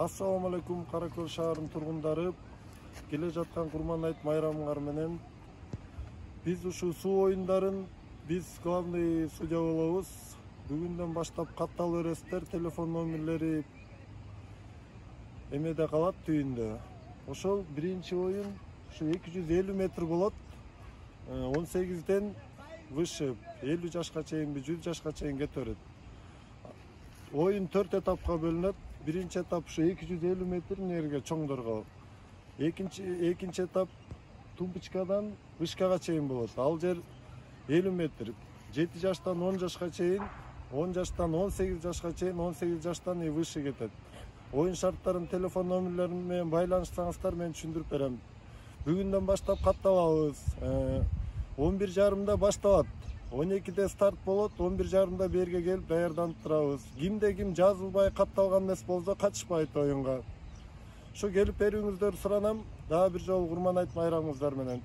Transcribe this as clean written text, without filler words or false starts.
Assalamu alaikum Кара Көл шаарынын тургундары. Келе жаткан Курман айт майрамыңар менен биз ушул суу оюндарын биз главный судья болобуз. Бүгүндөн баштап каттал бересиздер, телефон номерлери эмеде калат түйүндө. Ошол биринчи оюн ушу 250 метр болот. 18ден выше 50 жашка чейин, 100 жашка чейин кетөрөт. Oyun 4 etapka bölünüp, birinci etap şu 250 metrin yerge çoңдорго. Ekinci etap Tumbuçkadan Vışkaga çeyin bolot. Al jer 50 metr. 7 yaştan 10 yaşka çeyin, 10 yaştan 18 yaşka çeyin, 18 yaştan выше кетет. Oyun şartların telefon nomerlerini men baylanışsаңыздар men түшүндүрүп берем. Бүгүндөн баштап каттабабыз. 11:30 башталат. 12'de start болот, 11:30 берге келип даярданып турабыз. Кимде ким жазылбай катталган эмес болсо катышпайт оюнга. Ошо келип берүүңүздөрдү суранам. Дагы бир жолу Курман айт майрамыңыздар менен.